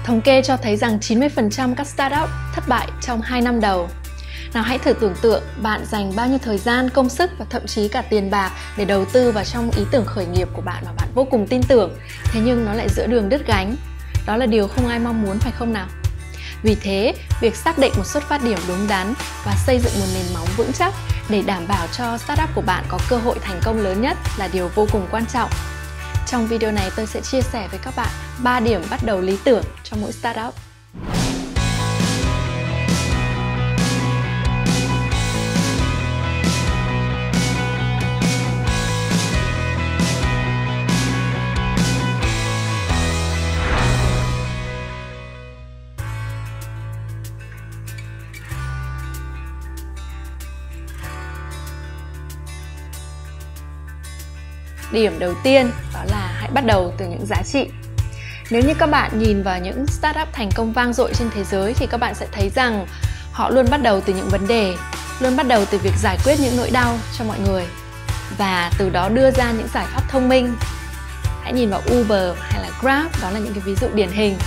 Thống kê cho thấy rằng 90% các startup thất bại trong 2 năm đầu. Nào hãy thử tưởng tượng bạn dành bao nhiêu thời gian, công sức và thậm chí cả tiền bạc để đầu tư vào trong ý tưởng khởi nghiệp của bạn mà bạn vô cùng tin tưởng, thế nhưng nó lại giữa đường đứt gánh. Đó là điều không ai mong muốn, phải không nào? Vì thế, việc xác định một xuất phát điểm đúng đắn và xây dựng một nền móng vững chắc để đảm bảo cho startup của bạn có cơ hội thành công lớn nhất là điều vô cùng quan trọng. Trong video này tôi sẽ chia sẻ với các bạn 3 điểm bắt đầu lý tưởng cho mỗi startup. Điểm đầu tiên đó là hãy bắt đầu từ những giá trị. Nếu như các bạn nhìn vào những startup thành công vang dội trên thế giới thì các bạn sẽ thấy rằng họ luôn bắt đầu từ những vấn đề, luôn bắt đầu từ việc giải quyết những nỗi đau cho mọi người và từ đó đưa ra những giải pháp thông minh. Hãy nhìn vào Uber hay là Grab, đó là những cái ví dụ điển hình.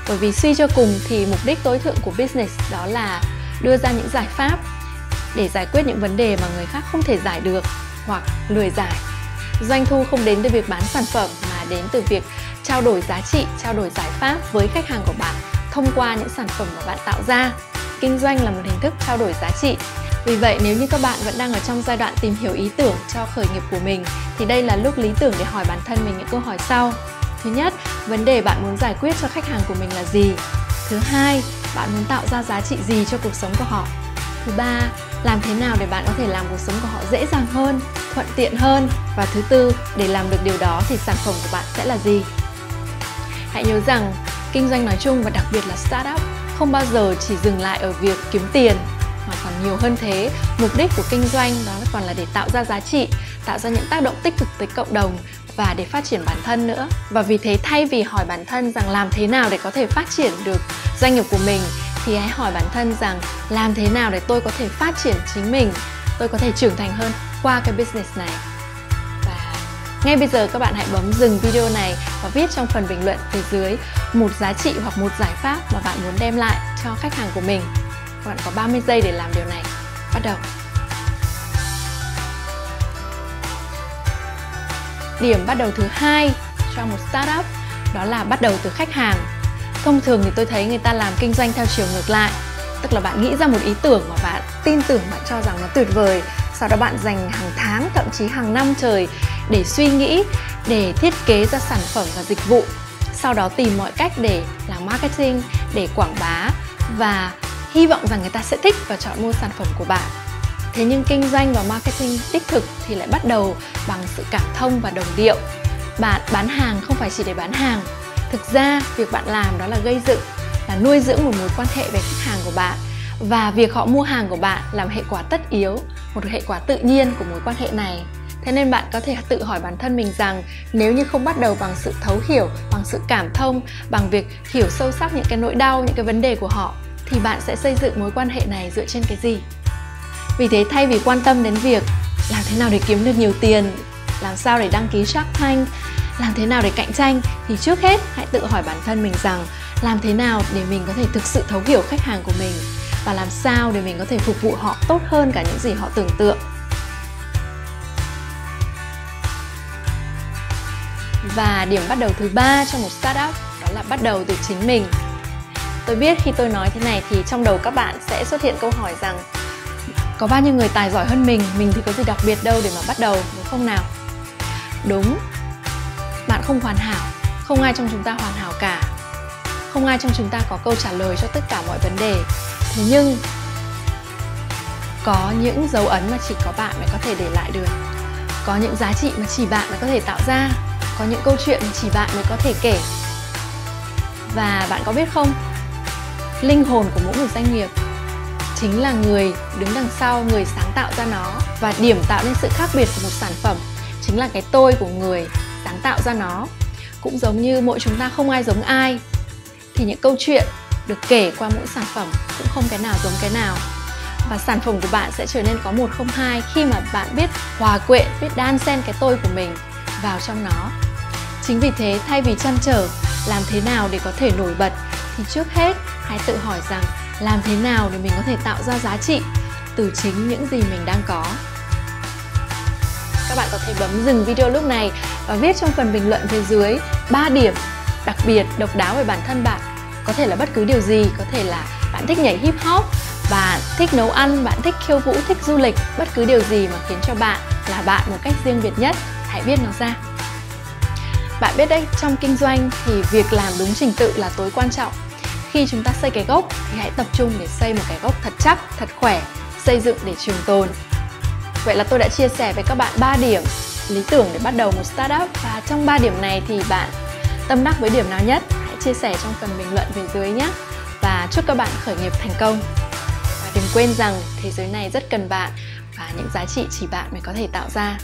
Bởi vì suy cho cùng thì mục đích tối thượng của business đó là đưa ra những giải pháp để giải quyết những vấn đề mà người khác không thể giải được hoặc lười giải. Doanh thu không đến từ việc bán sản phẩm mà đến từ việc trao đổi giá trị, trao đổi giải pháp với khách hàng của bạn thông qua những sản phẩm mà bạn tạo ra. Kinh doanh là một hình thức trao đổi giá trị. Vì vậy nếu như các bạn vẫn đang ở trong giai đoạn tìm hiểu ý tưởng cho khởi nghiệp của mình thì đây là lúc lý tưởng để hỏi bản thân mình những câu hỏi sau. Thứ nhất, vấn đề bạn muốn giải quyết cho khách hàng của mình là gì? Thứ hai, bạn muốn tạo ra giá trị gì cho cuộc sống của họ? Thứ ba, làm thế nào để bạn có thể làm cuộc sống của họ dễ dàng hơn, thuận tiện hơn? Và thứ tư, để làm được điều đó thì sản phẩm của bạn sẽ là gì? Hãy nhớ rằng, kinh doanh nói chung và đặc biệt là startup không bao giờ chỉ dừng lại ở việc kiếm tiền, mà còn nhiều hơn thế. Mục đích của kinh doanh đó còn là để tạo ra giá trị, tạo ra những tác động tích cực tới cộng đồng và để phát triển bản thân nữa. Và vì thế thay vì hỏi bản thân rằng làm thế nào để có thể phát triển được doanh nghiệp của mình thì hãy hỏi bản thân rằng làm thế nào để tôi có thể phát triển chính mình, tôi có thể trưởng thành hơn qua cái business này. Và ngay bây giờ các bạn hãy bấm dừng video này và viết trong phần bình luận phía dưới một giá trị hoặc một giải pháp mà bạn muốn đem lại cho khách hàng của mình. Các bạn có 30 giây để làm điều này. Bắt đầu! Điểm bắt đầu thứ hai cho một startup đó là bắt đầu từ khách hàng. Thông thường thì tôi thấy người ta làm kinh doanh theo chiều ngược lại. Tức là bạn nghĩ ra một ý tưởng mà bạn tin tưởng, bạn cho rằng nó tuyệt vời. Sau đó bạn dành hàng tháng, thậm chí hàng năm trời để suy nghĩ, để thiết kế ra sản phẩm và dịch vụ. Sau đó tìm mọi cách để làm marketing, để quảng bá và hy vọng rằng người ta sẽ thích và chọn mua sản phẩm của bạn. Thế nhưng kinh doanh và marketing đích thực thì lại bắt đầu bằng sự cảm thông và đồng điệu. Bạn bán hàng không phải chỉ để bán hàng. Thực ra, việc bạn làm đó là gây dựng, là nuôi dưỡng một mối quan hệ với khách hàng của bạn. Và việc họ mua hàng của bạn là hệ quả tất yếu, một hệ quả tự nhiên của mối quan hệ này. Thế nên bạn có thể tự hỏi bản thân mình rằng nếu như không bắt đầu bằng sự thấu hiểu, bằng sự cảm thông, bằng việc hiểu sâu sắc những cái nỗi đau, những cái vấn đề của họ thì bạn sẽ xây dựng mối quan hệ này dựa trên cái gì? Vì thế thay vì quan tâm đến việc làm thế nào để kiếm được nhiều tiền, làm sao để đăng ký Shark Tank, làm thế nào để cạnh tranh thì trước hết hãy tự hỏi bản thân mình rằng làm thế nào để mình có thể thực sự thấu hiểu khách hàng của mình và làm sao để mình có thể phục vụ họ tốt hơn cả những gì họ tưởng tượng. Và điểm bắt đầu thứ ba cho một startup đó là bắt đầu từ chính mình. Tôi biết khi tôi nói thế này thì trong đầu các bạn sẽ xuất hiện câu hỏi rằng có bao nhiêu người tài giỏi hơn mình thì có gì đặc biệt đâu để mà bắt đầu, đúng không nào? Đúng, bạn không hoàn hảo, không ai trong chúng ta hoàn hảo cả. Không ai trong chúng ta có câu trả lời cho tất cả mọi vấn đề. Thế nhưng có những dấu ấn mà chỉ có bạn mới có thể để lại được. Có những giá trị mà chỉ bạn mới có thể tạo ra. Có những câu chuyện mà chỉ bạn mới có thể kể. Và bạn có biết không, linh hồn của mỗi một doanh nghiệp chính là người đứng đằng sau, người sáng tạo ra nó. Và điểm tạo nên sự khác biệt của một sản phẩm chính là cái tôi của người sáng tạo ra nó. Cũng giống như mỗi chúng ta không ai giống ai, thì những câu chuyện được kể qua mỗi sản phẩm cũng không cái nào giống cái nào. Và sản phẩm của bạn sẽ trở nên có 102 khi mà bạn biết hòa quyện, biết đan xen cái tôi của mình vào trong nó. Chính vì thế thay vì trăn trở làm thế nào để có thể nổi bật, thì trước hết hãy tự hỏi rằng làm thế nào để mình có thể tạo ra giá trị từ chính những gì mình đang có. Các bạn có thể bấm dừng video lúc này và viết trong phần bình luận phía dưới 3 điểm đặc biệt, độc đáo về bản thân bạn. Có thể là bất cứ điều gì, có thể là bạn thích nhảy hip hop, bạn thích nấu ăn, bạn thích khiêu vũ, thích du lịch, bất cứ điều gì mà khiến cho bạn là bạn một cách riêng biệt nhất, hãy viết nó ra. Bạn biết đấy, trong kinh doanh thì việc làm đúng trình tự là tối quan trọng. Khi chúng ta xây cái gốc thì hãy tập trung để xây một cái gốc thật chắc, thật khỏe, xây dựng để trường tồn. Vậy là tôi đã chia sẻ với các bạn 3 điểm lý tưởng để bắt đầu một startup, và trong 3 điểm này thì bạn tâm đắc với điểm nào nhất? Hãy chia sẻ trong phần bình luận phía dưới nhé. Và chúc các bạn khởi nghiệp thành công. Và đừng quên rằng thế giới này rất cần bạn và những giá trị chỉ bạn mới có thể tạo ra.